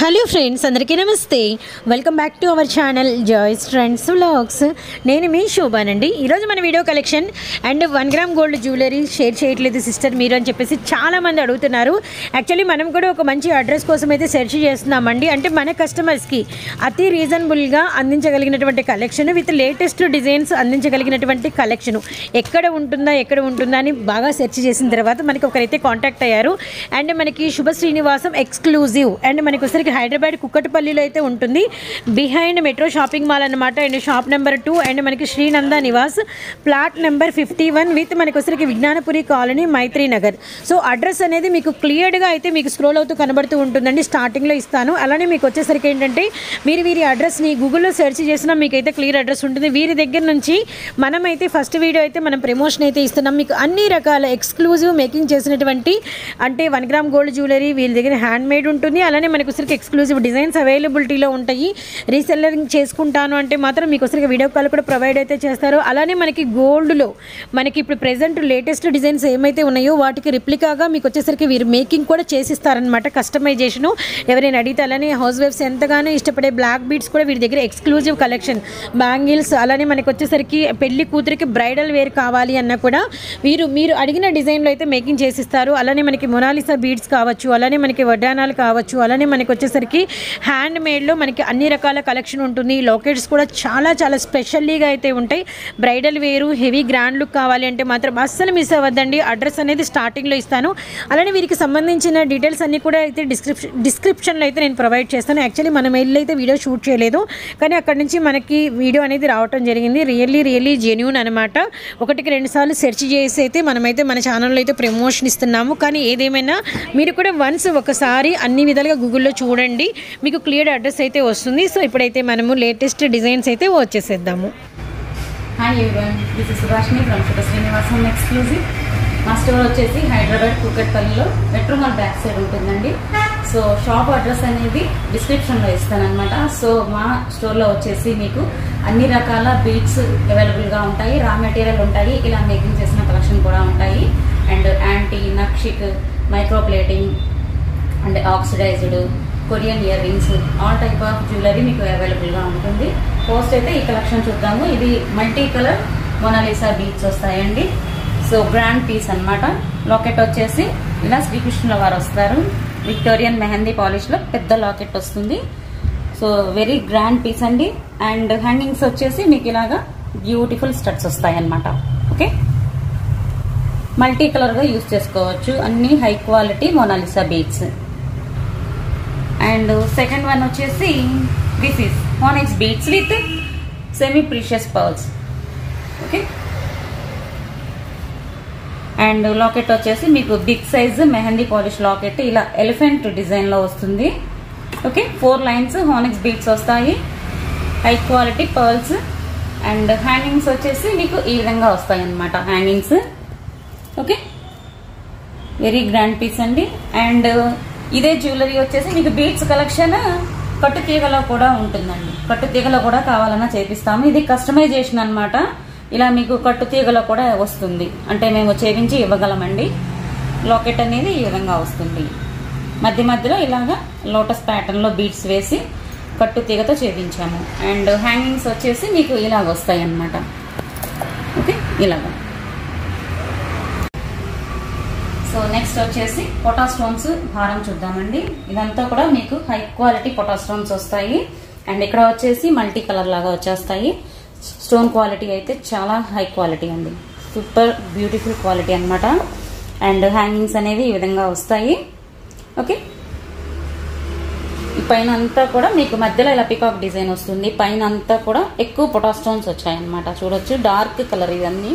Hello friends, అందరికీ నమస్తే. Welcome back to our channel joys trends vlogs. నేను మీ శోభానండి. ఈరోజు మన video collection and 1 gram gold jewellery share చేయట్లేదు సిస్టర్ మీరు అని చెప్పేసి చాలామంది అడుగుతున్నారు. యాక్చువల్లీ మనం కూడా ఒక మంచి అడ్రస్ కోసం అయితే సెర్చ్ చేస్తున్నామండి. అంటే మన కస్టమర్స్కి అతి రీజనబుల్గా అందించగలిగినటువంటి కలెక్షన్ విత్ లేటెస్ట్ డిజైన్స్ అందించగలిగినటువంటి కలెక్షన్ ఎక్కడ ఉంటుందా అని బాగా సెర్చ్ చేసిన తర్వాత మనకి ఒకరైతే కాంటాక్ట్ అయ్యారు. అండ్ మనకి శుభ శ్రీనివాసం ఎక్స్క్లూజివ్ అండ్ మనకి ఒకసారికి హైదరాబాద్ కుక్కటపల్లిలో అయితే ఉంటుంది. బిహైండ్ మెట్రో షాపింగ్ మాల్ అనమాట. అండ్ షాప్ నెంబర్ 2 అండ్ మనకి Srinanda Nivas plot number 51 with మనకి ఒకసారికి విజ్ఞానపురి కాలనీ మైత్రి నగర్. సో అడ్రస్ అనేది మీకు క్లియర్గా అయితే మీకు స్క్రోల్ అవుతూ కనబడుతూ ఉంటుందండి. స్టార్టింగ్లో ఇస్తాను. అలానే మీకు వచ్చేసరికి ఏంటంటే మీరు వీరి అడ్రస్ని గూగుల్లో సెర్చ్ చేసినా మీకు అయితే క్లియర్ అడ్రస్ ఉంటుంది. వీరి దగ్గర నుంచి మనమైతే ఫస్ట్ వీడియో అయితే మనం ప్రమోషన్ అయితే ఇస్తున్నాం. మీకు అన్ని రకాల ఎక్స్క్లూజివ్ మేకింగ్ చేసినటువంటి అంటే 1 గ్రామ్ గోల్డ్ జ్యువెలరీ వీళ్ళ దగ్గర హ్యాండ్ మేడ్ ఉంటుంది. అలానే మనకు ఒకసారికి ఎక్స్క్లూజివ్ డిజైన్స్ అవైలబిలిటీలో ఉంటాయి. రీసెల్లరింగ్ చేసుకుంటాను అంటే మాత్రం మీకు ఒకసారికి వీడియో కాల్ కూడా ప్రొవైడ్ అయితే చేస్తారు. అలానే మనకి గోల్డ్లో మనకి ఇప్పుడు ప్రెజెంట్ లేటెస్ట్ డిజైన్స్ ఏమైతే ఉన్నాయో వాటికి రిప్లికాగా మీకు వచ్చేసరికి వీరు మేకింగ్ కూడా చేసిస్తారనమాట. కస్టమైజేషను ఎవరైనా అడిగితే. అలానే హౌస్ వైఫ్స్ ఎంతగానో ఇష్టపడే బ్లాక్ బీడ్స్ కూడా వీరి దగ్గర ఎక్స్క్లూజివ్ కలెక్షన్, బ్యాంగిల్స్, అలానే మనకి వచ్చేసరికి పెళ్లి కూతురికి బ్రైడల్ వేర్ కావాలి అన్నా కూడా మీరు అడిగిన డిజైన్లో అయితే మేకింగ్ చేసిస్తారు. అలానే మనకి మొనాలిసా బీడ్స్ కావచ్చు, అలానే మనకి వడ్డానాలు కావచ్చు, అలానే మనకి వచ్చేసరికి హ్యాండ్ మేడ్లో మనకి అన్ని రకాల కలెక్షన్ ఉంటుంది. లాకెట్స్ కూడా చాలా చాలా స్పెషల్లీగా అయితే ఉంటాయి. బ్రైడల్ వేరు హెవీ గ్రాండ్ లుక్ కావాలి అంటే మాత్రం అస్సలు మిస్ అవ్వద్దండి. అడ్రస్ అనేది స్టార్టింగ్లో ఇస్తాను. అలానే వీరికి సంబంధించిన డీటెయిల్స్ అన్నీ కూడా అయితే డిస్క్రిప్షన్లో అయితే నేను ప్రొవైడ్ చేస్తాను. యాక్చువల్లీ మన మెయిల్ అయితే వీడియో షూట్ చేయలేదు, కానీ అక్కడి నుంచి మనకి వీడియో అనేది రావటం జరిగింది. రియల్లీ జెన్యూన్ అనమాట. 1-2 సార్లు సెర్చ్ చేసి అయితే మనమైతే మన ఛానల్లో అయితే ప్రమోషన్ ఇస్తున్నాము. కానీ ఏదేమైనా మీరు కూడా వన్స్ ఒకసారి అన్ని విధాలుగా గూగుల్లో చూడండి, మీకు క్లియర్ అడ్రస్ అయితే వస్తుంది. సో ఇప్పుడైతే మనము లేటెస్ట్ డిజైన్స్ అయితే వచ్చేసేద్దాము. Hi everyone, this is Subhashini from Shubha Srinivasam exclusive. మా స్టోర్ వచ్చేసి హైదరాబాద్ కుక్కట్పల్లిలో మెట్రో మాల్ బ్యాక్ సైడ్ ఉంటుందండి. సో షాప్ అడ్రస్ అనేది డిస్క్రిప్షన్లో ఇస్తానమాట. సో మా స్టోర్లో వచ్చేసి మీకు అన్ని రకాల బీడ్స్ అవైలబుల్గా ఉంటాయి, రా మెటీరియల్ ఉంటాయి, ఇలా మేకింగ్ చేసిన కలెక్షన్ కూడా ఉంటాయి. అండ్ యాంటీ, నక్షిక్, micro plating and oxidised, Korean ear rings, all type of jewellery మీకు అవైలబుల్గా ఉంటుంది. ఫస్ట్ అయితే ఈ కలెక్షన్ చూద్దాము. ఇది మల్టీ కలర్ మొనాలిసా బీడ్స్ వస్తాయండి. సో గ్రాండ్ పీస్ అనమాట. లాకెట్ వచ్చేసి ఇలా శ్రీకృష్ణుల వారు వస్తారు. విక్టోరియన్ మెహందీ పాలిష్లో పెద్ద లాకెట్ వస్తుంది. సో వెరీ గ్రాండ్ పీస్ అండి. అండ్ హ్యాంగింగ్స్ వచ్చేసి మీకు ఇలాగా బ్యూటిఫుల్ స్టడ్స్ వస్తాయి అన్నమాట. ఓకే, మల్టీ కలర్గా యూజ్ చేసుకోవచ్చు. అన్ని high quality Mona Lisa beads. And second one వచ్చేసి this is onyx beads with semi precious pearls. Okay, and locket వచ్చేసి మీకు big size mehndi polish locket ఇలా ఎలిఫెంట్ డిజైన్లో వస్తుంది. ఓకే, 4 లైన్స్ ఆనిక్స్ బీడ్స్ వస్తాయి, high quality pearls. And hangings వచ్చేసి మీకు ఈ విధంగా వస్తాయి అన్నమాట hangings. Okay, very grand piece అండి. అండ్ ఇదే జ్యువెలరీ వచ్చేసి మీకు బీడ్స్ కలెక్షన్ కట్టు తీగలో కూడా ఉంటుందండి. కట్టు తీగలో కూడా కావాలన్నా చేపిస్తాము. ఇది కస్టమైజేషన్ అనమాట. ఇలా మీకు కట్టు తీగలో కూడా వస్తుంది, అంటే మేము చేపించి ఇవ్వగలమండి. లాకెట్ అనేది ఈ విధంగా వస్తుంది. మధ్యలో ఇలాగా లోటస్ ప్యాటర్న్లో బీడ్స్ వేసి కట్టు తీగతో చేపించాము. అండ్ హ్యాంగింగ్స్ వచ్చేసి మీకు ఇలాగ వస్తాయి అన్నమాట. ఓకే, ఇలాగా. సో నెక్స్ట్ వచ్చేసి పొటా స్టోన్స్ హారం చూద్దామండి. ఇదంతా కూడా మీకు హై క్వాలిటీ పొటా స్టోన్స్ వస్తాయి. అండ్ ఇక్కడ వచ్చేసి మల్టీ కలర్ లాగా వచ్చేస్తాయి. స్టోన్ క్వాలిటీ అయితే చాలా హై క్వాలిటీ అండి. సూపర్ బ్యూటిఫుల్ క్వాలిటీ అనమాట. అండ్ హ్యాంగింగ్స్ అనేవి ఈ విధంగా వస్తాయి. ఓకే, ఈ పైన అంతా కూడా మీకు మధ్యలో ఇలా పికాక్ డిజైన్ వస్తుంది. పైన అంతా కూడా ఎక్కువ పొటా స్టోన్స్ వచ్చాయన్నమాట. చూడొచ్చు, డార్క్ కలర్ ఇవన్నీ.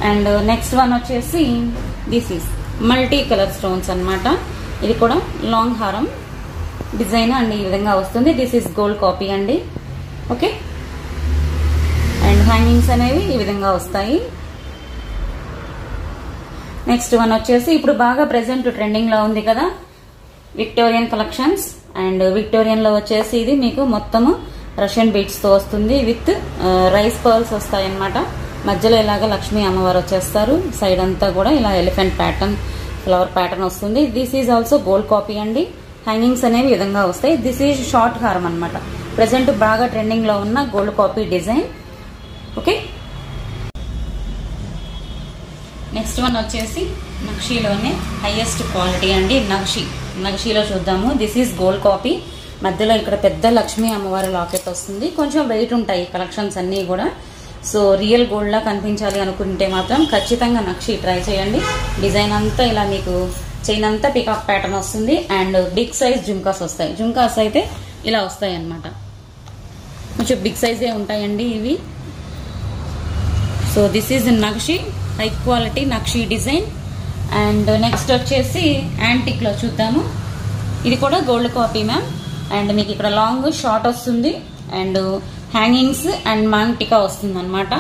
అండ్ నెక్స్ట్ వన్ వచ్చేసి this is multi colour stones అనమాట. ఇది కూడా లాంగ్ హారం డిజైన్ అండ్ ఈ విధంగా వస్తుంది. దిస్ ఈస్ గోల్డ్ కాపీ అండి. ఓకే, అండ్ హ్యాంగింగ్స్ అనేవి ఈ విధంగా వస్తాయి. నెక్స్ట్ వన్ వచ్చేసి ఇప్పుడు బాగా ప్రెసెంట్ ట్రెండింగ్ లో ఉంది కదా విక్టోరియన్ కలెక్షన్స్. అండ్ విక్టోరియన్ లో వచ్చేసి ఇది మీకు మొత్తము రష్యన్ బీడ్స్ తో వస్తుంది. విత్ రైస్ పర్ల్స్ వస్తాయి అన్నమాట. మధ్యలో ఇలాగ లక్ష్మీ అమ్మవారు వచ్చేస్తారు. సైడ్ అంతా కూడా ఇలా ఎలిఫెంట్ ప్యాటర్న్, ఫ్లవర్ ప్యాటర్న్ వస్తుంది. This is also gold copy అండి. హ్యాంగింగ్స్ అనేవి ఈ విధంగా వస్తాయి. దిస్ ఈజ్ షార్ట్ హారం అనమాట. ప్రెసెంట్ బాగా ట్రెండింగ్ లో ఉన్న gold copy design. Okay, next one వచ్చేసి నక్షీలోనే హైయెస్ట్ క్వాలిటీ అండి. నక్షీలో చూద్దాము. This is gold copy. మధ్యలో ఇక్కడ పెద్ద లక్ష్మీ అమ్మవారి లాకెట్ వస్తుంది. కొంచెం వెయిట్ ఉంటాయి కలెక్షన్స్ అన్నీ కూడా. సో రియల్ గోల్డ్ లా కనిపించాలి అనుకుంటే మాత్రం ఖచ్చితంగా నక్షి ట్రై చేయండి. డిజైన్ అంతా ఇలా మీకు చైన్ అంతా పికాక్ ప్యాటర్న్ వస్తుంది. అండ్ బిగ్ సైజ్ జుంకాస్ వస్తాయి. జుంకాస్ అయితే ఇలా వస్తాయి అన్నమాట. కొంచెం బిగ్ సైజే ఉంటాయండి ఇవి. So this is nakshi, high quality nakshi design. And next వచ్చేసి యాంటిక్ లో చూద్దాము. ఇది కూడా గోల్డ్ కాపీ మ్యామ్. అండ్ మీకు ఇక్కడ లాంగ్ షార్ట్ వస్తుంది. అండ్ హ్యాంగింగ్స్ అండ్ మాంటికా వస్తుంది అనమాట.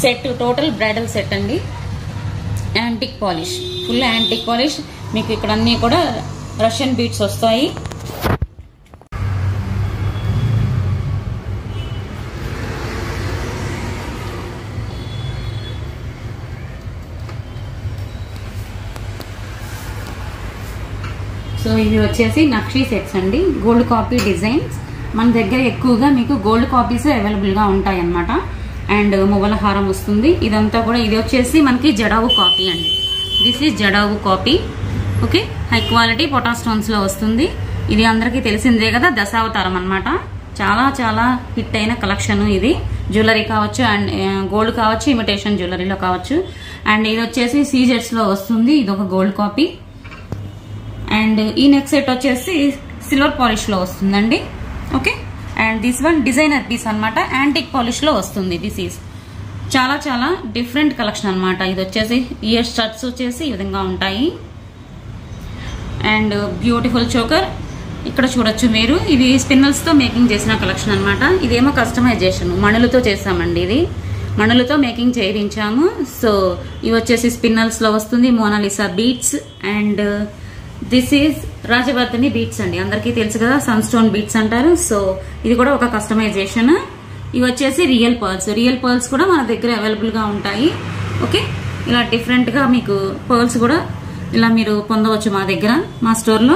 సెట్ టోటల్ బ్రైడల్ సెట్ అండి. Antique polish, full antique polish. మీకు ఇక్కడ అన్ని కూడా రష్యన్ బీట్స్ వస్తాయి. సో ఇవి వచ్చేసి నక్షి సెట్స్ అండి, గోల్డ్ కాపీ డిజైన్స్. మన దగ్గర ఎక్కువగా మీకు గోల్డ్ కాపీస్ అవైలబుల్గా ఉంటాయి అన్నమాట. అండ్ మువ్వల హారం వస్తుంది. ఇదంతా కూడా ఇది వచ్చేసి మనకి జడావు కాపీ అండి. This is jadau copy. Okay, high quality pota స్టోన్స్లో వస్తుంది. ఇది అందరికీ తెలిసిందే కదా, దశావతారం అనమాట. చాలా చాలా హిట్ అయిన కలెక్షన్ ఇది. జ్యువెలరీ కావచ్చు అండ్ గోల్డ్ కావచ్చు, ఇమిటేషన్ జ్యువెలరీలో కావచ్చు. అండ్ ఇది వచ్చేసి సీజెట్స్లో వస్తుంది. ఇది ఒక గోల్డ్ కాపీ. అండ్ ఈ నెక్ సెట్ వచ్చేసి సిల్వర్ పాలిష్ లో వస్తుందండి. Okay, and this one designer piece అనమాట. యాంటిక్ పాలిష్ లో వస్తుంది. దిస్ ఈజ్ చాలా చాలా డిఫరెంట్ కలెక్షన్ అనమాట. ఇది వచ్చేసి ఇయర్ స్టడ్స్ వచ్చేసి ఈ విధంగా ఉంటాయి. అండ్ బ్యూటిఫుల్ చోకర్ ఇక్కడ చూడొచ్చు మీరు. ఇవి స్పిన్నల్స్ తో మేకింగ్ చేసిన కలెక్షన్ అనమాట. ఇదేమో కస్టమైజేషన్ మణులతో చేసామండి. ఇది మణులతో మేకింగ్ చేయించాము. సో ఇవి వచ్చేసి స్పిన్నల్స్ లో వస్తుంది. Mona Lisa beads. And this is Rajavardhani beads అండి. అందరికీ తెలుసు కదా, సన్ స్టోన్ బీట్స్ అంటారు. సో ఇది కూడా ఒక కస్టమైజేషన్. ఇవి వచ్చేసి రియల్ పర్ల్స్. రియల్ పర్ల్స్ కూడా మన దగ్గర అవైలబుల్ గా ఉంటాయి. ఓకే, ఇలా డిఫరెంట్ గా మీకు పర్ల్స్ కూడా ఇలా మీరు పొందవచ్చు మా దగ్గర, మా స్టోర్ లో.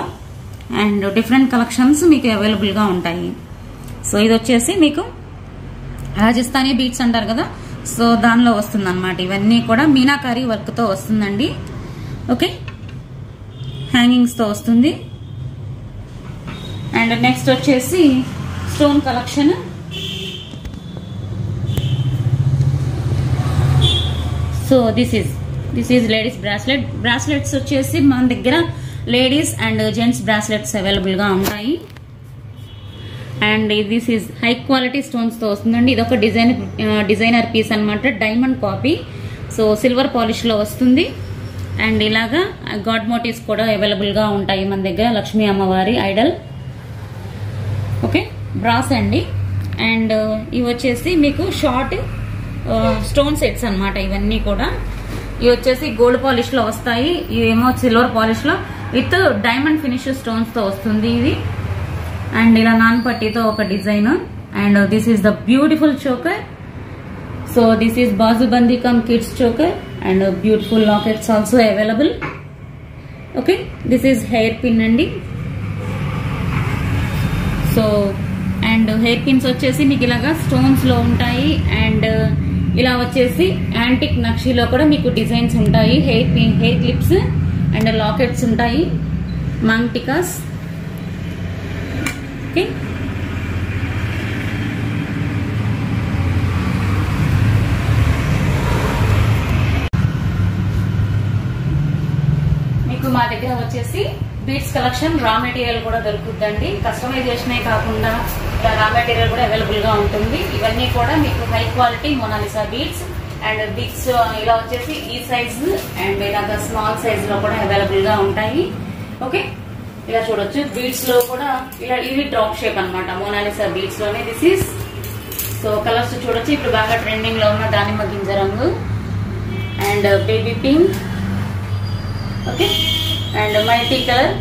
అండ్ డిఫరెంట్ కలెక్షన్స్ మీకు అవైలబుల్ గా ఉంటాయి. సో ఇది వచ్చేసి మీకు రాజస్థానీ బీట్స్ అంటారు కదా, సో దానిలో వస్తుంది అనమాట. ఇవన్నీ కూడా మీనాకారి వర్క్ తో వస్తుందండి. ఓకే, హ్యాంగింగ్స్ తో వస్తుంది. అండ్ నెక్స్ట్ వచ్చేసి stone collection. So this is ladies bracelet. Bracelets వచ్చేసి మన దగ్గర ladies and gents bracelets available గా ఉంటాయి. And this is high quality stones తో వస్తుందండి. ఇది ఒక డిజైనర్ పీస్ అనమాట, diamond copy. So silver polish లో వస్తుంది. అండ్ ఇలాగా గాడ్ మోటివ్స్ కూడా అవైలబుల్ గా ఉంటాయి మన దగ్గర. లక్ష్మీ అమ్మవారి ఐడల్. ఓకే, బ్రాస్ అండి. అండ్ ఇవి వచ్చేసి మీకు షార్ట్ స్టోన్ సెట్స్ అనమాట. ఇవన్నీ కూడా ఇవి వచ్చేసి గోల్డ్ పాలిష్ లో వస్తాయి. ఇవేమో సిల్వర్ పాలిష్ లో విత్ డైమండ్ ఫినిష్ స్టోన్స్ తో వస్తుంది ఇది. అండ్ ఇలా నాన్ పట్టీతో ఒక design. And this is the beautiful choker. So this is bajubandi cum kids choker. And beautiful lockets also available. Okay, this is hair pin అండి. సో అండ్ హెయిర్ పిన్స్ వచ్చేసి మీకు ఇలాగా స్టోన్స్ లో ఉంటాయి. అండ్ ఇలా వచ్చేసి యాంటిక్ నక్షిలో కూడా మీకు డిజైన్స్ ఉంటాయి. Hair pin, hair clips and lockets ఉంటాయి, మాంటికాస్. ఓకే, మా దగ్గర వచ్చేసి బీట్స్ కలెక్షన్ రా మెటీరియల్ కూడా దొరుకుతుందండి. కస్టమైజేషనే కాకుండా రా మెటీరియల్ కూడా అవైలబుల్ గా ఉంటుంది. ఇవన్నీ కూడా మీకు high quality Mona Lisa beads. And beads ఇలా వచ్చేసి ఈ సైజ్ అండ్ ఇలాగా స్మాల్ సైజ్ లో కూడా అవైలబుల్ గా ఉంటాయి. ఓకే, ఇలా చూడొచ్చు. బీట్స్ లో కూడా ఇలా ఇవి డ్రాప్ షేప్ అనమాట మోనాలిసా బీట్స్ లోనే. దిస్ ఈస్ సో కలర్స్ చూడొచ్చు. ఇప్పుడు బాగా ట్రెండింగ్ లో ఉన్న దానిమ్మ గింజ రంగు and baby pink. Okay, and multi colour,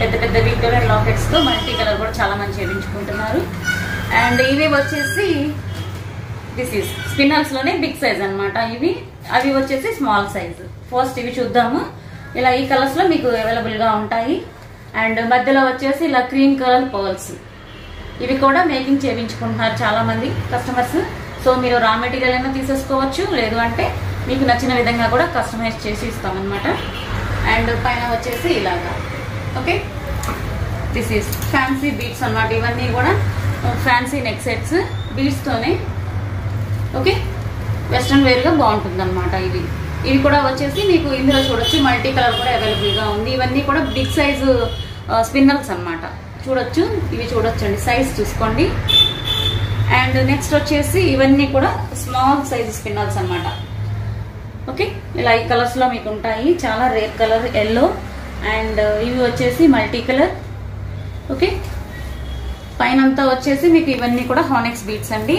పెద్ద పెద్ద విక్టోరియన్ లాకెట్స్ తో మల్టీ కలర్ కూడా చాలా మంది చేయించుకుంటున్నారు. అండ్ ఇవి వచ్చేసి దిస్ ఈస్ స్పిన్నల్స్ లోనే బిగ్ సైజ్ అనమాట ఇవి. అవి వచ్చేసి స్మాల్ సైజ్. ఫస్ట్ ఇవి చూద్దాము. ఇలా ఈ కలర్స్ లో మీకు అవైలబుల్ గా ఉంటాయి. అండ్ మధ్యలో వచ్చేసి ఇలా క్రీమ్ కలర్ పర్ల్స్. ఇవి కూడా మేకింగ్ చేయించుకుంటున్నారు చాలా మంది కస్టమర్స్. సో మీరు రా మెటీరియల్ అయినా తీసేసుకోవచ్చు, లేదు అంటే మీకు నచ్చిన విధంగా కూడా కస్టమైజ్ చేసి ఇస్తామన్నమాట. అండ్ పైన వచ్చేసి ఇలాగా. Okay, this is fancy beads అన్నమాట. ఇవన్నీ కూడా ఫ్యాన్సీ నెక్ సెట్స్ బీడ్స్తోనే. ఓకే, వెస్ట్రన్ వేర్గా బాగుంటుంది అనమాట. ఇవి కూడా వచ్చేసి మీకు ఇందులో చూడొచ్చు, మల్టీ కలర్ కూడా అవైలబుల్గా ఉంది. ఇవన్నీ కూడా బిగ్ సైజు స్పిన్నల్స్ అనమాట. చూడొచ్చు, ఇవి చూడొచ్చండి, సైజ్ చూసుకోండి. అండ్ నెక్స్ట్ వచ్చేసి ఇవన్నీ కూడా స్మాల్ సైజ్ స్పిన్నల్స్ అనమాట. ఓకే, ఇలా ఈ కలర్స్లో మీకు ఉంటాయి. చాలా రేర్ కలర్ ఎల్లో. అండ్ ఇవి వచ్చేసి మల్టీ కలర్. ఓకే, పైన అంతా వచ్చేసి మీకు ఇవన్నీ కూడా హానెక్స్ బీడ్స్ అండి.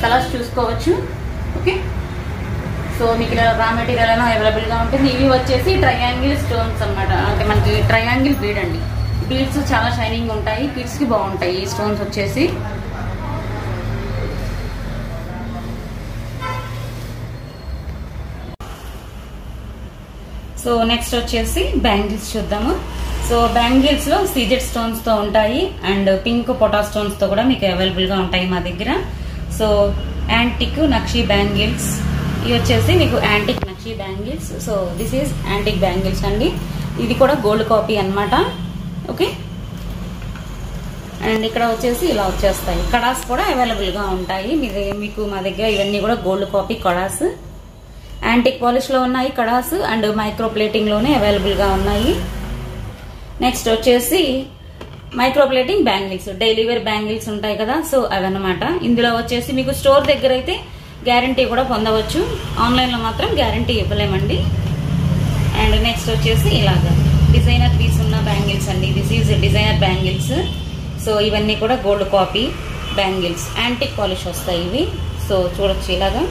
కలర్స్ చూసుకోవచ్చు. ఓకే, సో మీకు ఇలా రా మెటీరియల్ అయినా అవైలబుల్గా ఉంటుంది. ఇవి వచ్చేసి ట్రయాంగిల్ స్టోన్స్ అనమాట. అంటే మనకి ట్రయాంగిల్ బీడ్ అండి. బీడ్స్ చాలా షైనింగ్ ఉంటాయి, కిడ్స్కి బాగుంటాయి ఈ స్టోన్స్ వచ్చేసి. సో నెక్స్ట్ వచ్చేసి బ్యాంగిల్స్ చూద్దాము. సో బ్యాంగిల్స్ లో సీజెడ్ స్టోన్స్ తో ఉంటాయి అండ్ పింక్ పొటా స్టోన్స్ తో కూడా మీకు అవైలబుల్ గా ఉంటాయి మా దగ్గర. సో యాంటిక్ నక్షి బ్యాంగిల్స్, ఇవి వచ్చేసి మీకు antique nakshi bangles. So this is antique bangles అండి. ఇది కూడా గోల్డ్ కాపీ అన్నమాట. ఓకే, అండ్ ఇక్కడ వచ్చేసి ఇలా వచ్చేస్తాయి. కడాస్ కూడా అవైలబుల్ గా ఉంటాయి మీకు మా దగ్గర. ఇవన్నీ కూడా గోల్డ్ కాపీ కడాస్. యాంటిక్ పాలిష్ లో ఉన్నాయి కడాస్ అండ్ మైక్రో ప్లేటింగ్ లోనే అవైలబుల్ గా ఉన్నాయి. నెక్స్ట్ వచ్చేసి micro plating bangles, daily wear bangles ఉంటాయి కదా, సో అవన్నమాట. ఇందులో వచ్చేసి మీకు స్టోర్ దగ్గర అయితే గ్యారంటీ కూడా పొందవచ్చు, ఆన్లైన్ లో మాత్రం గ్యారంటీ ఇవ్వలేమండి. అండ్ నెక్స్ట్ వచ్చేసి ఇలాగా డిజైనర్ పీస్ ఉన్న బ్యాంగిల్స్ అండి. This is designer bangles. So ఇవన్నీ కూడా gold copy bangles, antique polish వస్తాయి ఇవి. సో చూడొచ్చు ఇలాగా.